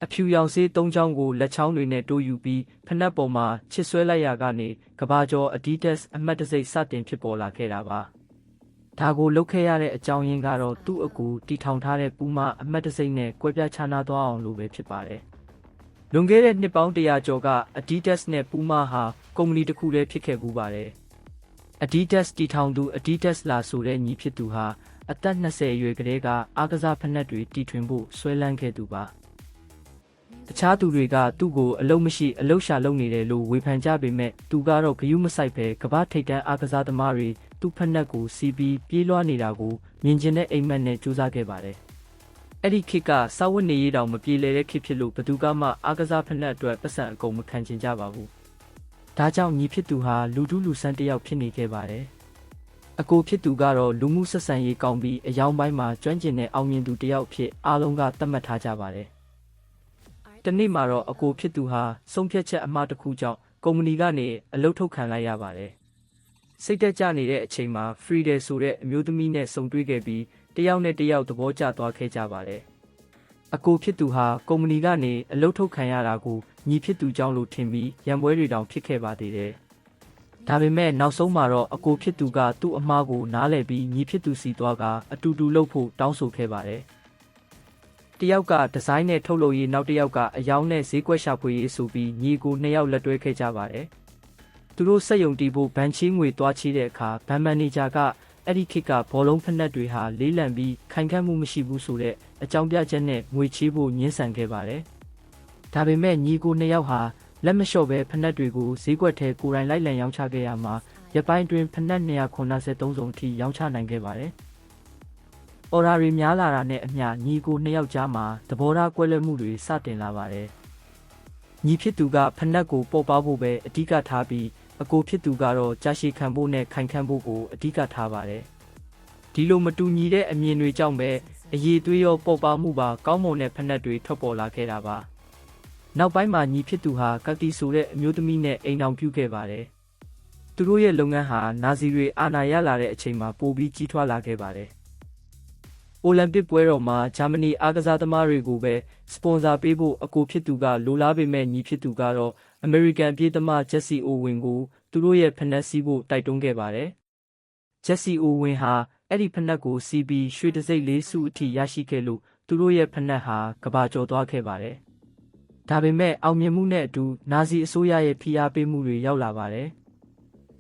အဖြူရောင်ဆေး၃ချောင်းကိုလက်ချောင်းတွေနဲ့တိုးယူပြီးဖနက်ပေါ်မှာချစ်ဆွဲလိုက်ရာကနေကဘာကျော် Adidas အမှတ်တံဆိပ်စတင်ဖြစ်ပေါ်လာခဲ့တာပါ။ဒါကိုလုပ်ခဲ့ရတဲ့အကြောင်းရင်းကတော့သူ့အကူတီထောင်ထားတဲ့ပူမာအမှတ်တံဆိပ်နဲ့ကွဲပြားခြားနားသွားအောင်လို့ပဲဖြစ်ပါတယ်။လွန်ခဲ့တဲ့နှစ်ပေါင်း100ကျော်က Adidas နဲ့ပူမာဟာကုမ္ပဏီတစ်ခုတည်းဖြစ်ခဲ့ပူပါတယ်။ Adidas တီထောင်သူ Adidas လာဆိုတဲ့ညီဖြစ်သူဟာအသက်20အရွယ်ကလေးကအားကစားဖက်နက်တွေတီထွင်ဖို့ဆွဲလန်းခဲ့သူပါ။တခြားသူတွေကသူ့ကိုအလုံးမရှိအလုံးရှာလုပ်နေတယ်လို့ဝေဖန်ကြပေမဲ့သူကတော့ဂရုမစိုက်ပဲကမ္ဘာထိပ်တန်းအားကစားသမားတွေသူ့ဖက်နက်ကိုစီးပြီးပြေးလွှားနေတာကိုမြင်ကျင်တဲ့အိမ်မက်နဲ့ကြိုးစားခဲ့ပါတယ်။အဲ့ဒီခေတ်ကစာဝတ်နေရေးတောင်မပြေလည်တဲ့ခေတ်ဖြစ်လို့ဘသူကမှအားကစားဖက်နက်အတွက်ပတ်စံအကုန်မခံချင်ကြပါဘူး။ဒါကြောင့်ညီဖြစ်သူဟာလူတူးလူဆန်းတစ်ယောက်ဖြစ်နေခဲ့ပါတယ်။အကိုဖြစ်သူကတော့လူမှုဆက်ဆံရေးကောင်းပြီးအယောင်ပိုင်းမှာကျွမ်းကျင်တဲ့အောင်မြင်သူတစ်ယောက်ဖြစ်အားလုံးကသတ်မှတ်ထားကြပါတယ်။တနေ့မှာတော့အကိုဖြစ်သူဟာဆုံးဖြတ်ချက်အမှားတစ်ခုကြောင့်ကုမ္ပဏီကနေအလုပ်ထုတ်ခံလိုက်ရပါတယ်။စိတ်တက်ကြနေတဲ့အချိန်မှာ Friday ဆိုတဲ့အမျိုးသမီးနဲ့ဆုံတွေ့ခဲ့ပြီးတယောက်နဲ့တယောက်သဘောကျသွားခဲ့ကြပါတယ်။အကိုဖြစ်သူဟာကုမ္ပဏီကနေအလုပ်ထုတ်ခံရတာကိုညီဖြစ်သူကြောင့်လို့ထင်ပြီးရံပွဲတွေတောင်ဖြစ်ခဲ့ပါသေးတယ်။ဒါပေမဲ့နောက်ဆုံးမှာတော့အကိုဖြစ်သူကသူ့အမှားကိုနားလည်ပြီးညီဖြစ်သူစီသွားကအတူတူလုပ်ဖို့တောင်းဆိုခဲ့ပါတယ်။တယောက်ကဒီဇိုင်းနဲ့ထုတ်လုပ်ရေးနောက်တစ်ယောက်ကအယောင်နဲ့ဈေးကွက်ရှာဖွေရေးဆိုပြီးညီကို2ယောက်လက်တွဲခဲ့ကြပါတယ်။သူတို့စက်ယုံတီးဖို့ဗန်ချင်းငွေသွားချေးတဲ့အခါဗန်မန်နေဂျာကအဲ့ဒီခေတ်ကဘောလုံးဖက်နက်တွေဟာလေးလံပြီးခိုင်ခန့်မှုမရှိဘူးဆိုတဲ့အကြောင်းပြချက်နဲ့ငွေချေးဖို့ညှင်းဆန်ခဲ့ပါတယ်။ဒါပေမဲ့ညီကို2ယောက်ဟာလက်မလျှော့ပဲဖက်နက်တွေကိုဈေးကွက်ထဲကိုယ်တိုင်လိုက်လံရောင်းချခဲ့ရမှာရပိုင်းတွင်ဖက်နက်293စုံအထိရောင်းချနိုင်ခဲ့ပါတယ်။အော်ဒါတွေများလာတာနဲ့အမျှညီကို2ယောက်ကြားမှာသဘောထားကွဲလွဲမှုတွေစတင်လာပါတယ်။ညီဖြစ်သူကဖက်နက်ကိုပေါ်ပေါဖို့ပဲအဓိကထားပြီးအကိုဖြစ်သူကတော့ကြာရှည်ခံဖို့နဲ့ခိုင်ခန့်ဖို့ကိုအဓိကထားပါတယ်။ဒီလိုမတူညီတဲ့အမြင်တွေကြောင့်ပဲအရေးသွေးရောပေါ်ပေါမှုပါကောင်းမွန်တဲ့ဖက်နက်တွေထွက်ပေါ်လာခဲ့တာပါ။နောက်ပိုင်းမှာညီဖြစ်သူဟာကက်တီဆိုတဲ့အမျိုးသမီးနဲ့အိမ်ထောင်ပြုခဲ့ပါတယ်။သူတို့ရဲ့လုပ်ငန်းဟာနာဇီတွေအာဏာရလာတဲ့အချိန်မှာပိုပြီးကြီးထွားလာခဲ့ပါတယ်။အိုလံပစ်ပွဲတော်မှာဂျာမနီအားကစားသမားတွေကိုပဲစပွန်ဆာပေးဖို့အကိုဖြစ်သူကလိုလားပေမဲ့ညီဖြစ်သူကတော့အမေရိကန်ပြေးသမားဂျက်စီအိုဝင်ကိုသူတို့ရဲ့ဖက်နက်စီးဖို့တိုက်တွန်းခဲ့ပါတယ်။ဂျက်စီအိုဝင်ဟာအဲ့ဒီဖက်နက်ကိုစီးပြီးရွှေတံဆိပ်4ဆုအထိရရှိခဲ့လို့သူတို့ရဲ့ဖက်နက်ဟာကဘာကျော်သွားခဲ့ပါတယ်။ဒါပေမဲ့အောင်မြင်မှုနဲ့အတူနာဇီအစိုးရရဲ့ဖိအားပေးမှုတွေရောက်လာပါတယ်။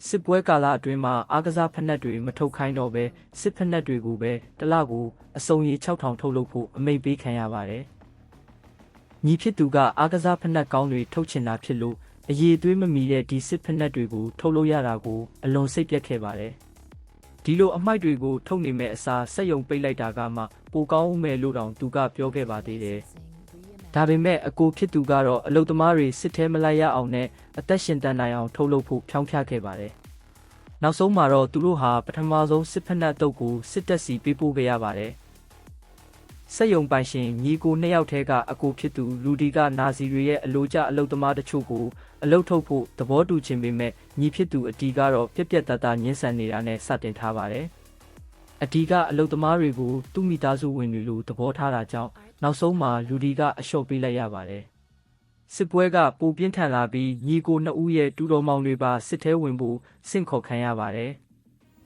စစ်ပွဲကာလအတွင်းမှာအားကစားဖက်နက်တွေမထုတ်ခိုင်းတော့ပဲစစ်ဖက်နက်တွေကိုပဲတစ်လကိုအစုံရေ6000ထုတ်လုပ်ဖို့အမိန့်ပေးခံရပါတယ်။ညီဖြစ်သူကအားကစားဖက်နက်ကောင်းတွေထုတ်ချင်တာဖြစ်လို့အရေးသွေးမမီတဲ့ဒီစစ်ဖက်နက်တွေကိုထုတ်လုပ်ရတာကိုအလွန်စိတ်ပျက်ခဲ့ပါတယ်။ဒီလိုအမိုက်တွေကိုထုတ်နေမဲ့အစားစက်ယုံပိတ်လိုက်တာကမှပိုကောင်းဦးမယ်လို့တောင်သူကပြောခဲ့ပါသေးတယ်။ဒါပေမဲ့အကိုဖြစ်သူကတော့အလုသမားတွေစစ်ထဲမလိုက်ရအောင်နဲ့အသက်ရှင်တန်နိုင်အောင်ထုတ်လုပ်ဖို့ဖြောင်းဖျခဲ့ပါတယ်။နောက်ဆုံးမှာတော့သူတို့ဟာပထမဆုံးစစ်ဖက်နက်တုပ်ကိုစစ်တပ်စီပေးပို့ခဲ့ရပါတယ်။စက်ယုံပိုင်ရှင်ညီကို2ယောက်ထဲကအကိုဖြစ်သူလူဒီကနာဇီတွေရဲ့အလိုကျအလုသမားတချို့ကိုအလုထုတ်ဖို့သဘောတူခြင်းပေမဲ့ညီဖြစ်သူအတီကတော့ပြက်ပြက်တသားညှင်းဆန်နေတာနဲ့စတင်ထားပါတယ်။အတီကအလုသမားတွေကိုသူ့မိသားစုဝင်တွေလိုသဘောထားတာကြောင့်နောက်ဆုံးမှာလူဒီကအလျှော့ပေးလိုက်ရပါတယ်။စစ်ပွဲကပိုပြင်းထန်လာပြီးညီကို2ဦးရဲ့တူတော်မောင်တွေပါစစ်ထဲဝင်ဖို့ဆင့်ခေါ်ခံရပါတယ်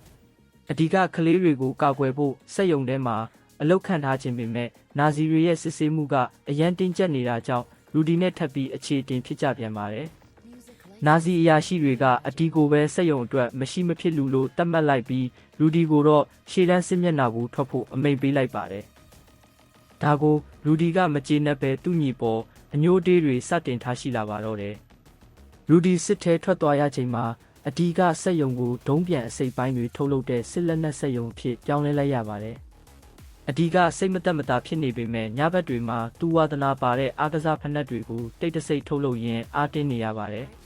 ။အတီကကလေးတွေကိုကာကွယ်ဖို့စက်ယုံထဲမှာအလုခံထားခြင်းပေမဲ့နာဇီတွေရဲ့စစ်ဆေးမှုကအရန်တင်းကျပ်နေတာကြောင့်လူဒီနဲ့ထပ်ပြီးအခြေတင်ဖြစ်ကြပြန်ပါတယ်။နာဇီအရာရှိတွေကအတီကိုပဲစက်ယုံအတွက်မရှိမဖြစ်လူလို့တတ်မှတ်လိုက်ပြီးလူဒီကိုတော့ရှေ့တန်းစစ်မျက်နှာကိုထွက်ဖို့အမိန့်ပေးလိုက်ပါတယ်။ဒါကိုလူဒီကမကျေနပ်ပဲသူ့ညီပေါ်အညိုးတေးတွေစတင်ထားရှိလာပါတော့တယ်။လူဒီစစ်ထဲထွက်သွားရချိန်မှာအတီကစက်ယုံကိုဒုံးပြန်အစိပ်ပိုင်းတွေထုတ်လုပ်တဲ့စစ်လက်နက်စက်ယုံဖြစ်ပြောင်းလဲလိုက်ရပါတယ်။အတီကစိတ်မသက်မသာဖြစ်နေပေမဲ့ညဘက်တွေမှာသူဝါဒနာပါတဲ့အားကစားဖက်နက်တွေကိုတိတ်တဆိတ်ထုတ်လုပ်ရင်းအားတင်းနေရပါတယ်။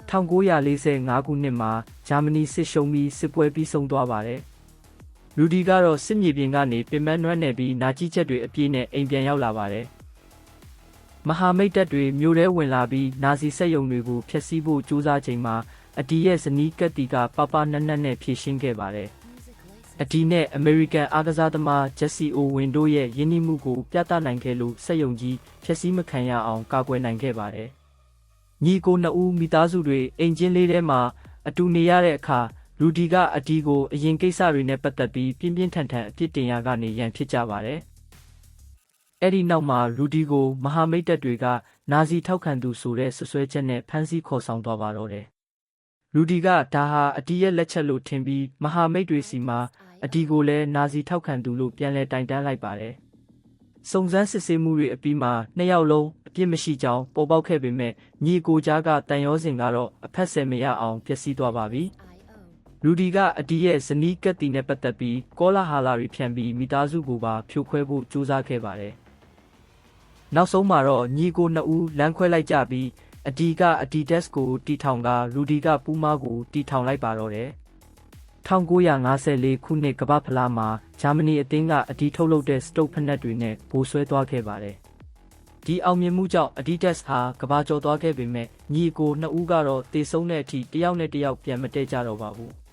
1945ခုနှစ်မှာဂျာမနီစစ်ရှုံးပြီးစစ်ပွဲပြီးဆုံးသွားပါတယ်။လူဒီကတော့စစ်မြေပြင်ကနေပင်ပန်းနွမ်းနယ်ပြီးနာကျည်းချက်တွေအပြည့်နဲ့အိမ်ပြန်ရောက်လာပါတယ်။မဟာမိတ်တပ်တွေမြို့ထဲဝင်လာပြီးနာဇီစက်ယုံတွေကိုဖျက်ဆီးဖို့ကြိုးစားချိန်မှာအတီရဲ့ဇနီးကက်တီကပပနက်နက်နဲ့ဖြည့်ရှင်းခဲ့ပါတယ်။ အဒီနဲ့အမေရိကန်အားကစားသမားဂျက်စီအိုဝင်တို့ရဲ့ယင်းနှိမှုကိုပြသနိုင်ခဲ့လို့စက်ယုံကြီးဖျက်ဆီးမခံရအောင်ကာကွယ်နိုင်ခဲ့ပါတယ်။ညီကိုနှစ်ဦးမိသားစုတွေအိမ်ချင်းလေးထဲမှာအတူနေရတဲ့အခါရူဒီကအဒီကိုအရင်ကိစ္စတွေနဲ့ပတ်သက်ပြီးပြင်းပြင်းထန်ထန်အပြစ်တင်ရကနေရန်ဖြစ်ကြပါတယ်။အဲ့ဒီနောက်မှာရူဒီကိုမဟာမိတ်တပ်တွေကနာဇီထောက်ခံသူဆိုတဲ့ဆွဆွဲချက်နဲ့ဖမ်းဆီးခေါ်ဆောင်သွားပါတော့တယ်။ရူဒီကဒါဟာအဒီရဲ့လက်ချက်လို့ထင်ပြီးမဟာမိတ်တွေစီမှာအဒီကိုလည်းနာဇီထောက်ခံသူလို့ပြန်လည်တိုင်တန်းလိုက်ပါတယ်။စုံစမ်းစစ်ဆေးမှုတွေအပြီးမှာနှစ်ယောက်လုံးအပြစ်မရှိကြောင်းပေါ်ပေါက်ခဲ့ပေမဲ့ညီကိုကြားကတန်ရောစင်ကတော့အဖက်ဆယ်မရအောင်ပျက်စီးသွားပါပြီ။ရူဒီကအဒီရဲ့ဇနီးကက်တီနဲ့ပတ်သက်ပြီးကောလာဟာလာတွေဖြန့်ပြီးမိသားစုကိုပါဖြိုခွဲဖို့ကြိုးစားခဲ့ပါတယ်။နောက်ဆုံးမှာတော့ညီကိုနှစ်ဦးလမ်းခွဲလိုက်ကြပြီးအဒီကအဒီတက်စ်ကိုတီထောင်ကရူဒီကပူးမားကိုတီထောင်လိုက်ပါတော့တယ်။1954ခုနှစ်ကမ္ဘာဖလားမှာဂျာမနီအသင်းကအဒီထုတ်လုပ်တဲ့စတုတ်ဖက်နှက်တွေနဲ့ဗိုလ်ဆွဲသွားခဲ့ပါတယ်။ဒီအောင်မြင်မှုကြောင့်အဒီတက်စ်ဟာကမ္ဘာကျော်သွားခဲ့ပေမဲ့ညီကိုနှစ်ဦးကတော့တေဆုံးတဲ့အထိတယောက်နဲ့တယောက်ပြန်မတည့်ကြတော့ပါဘူး။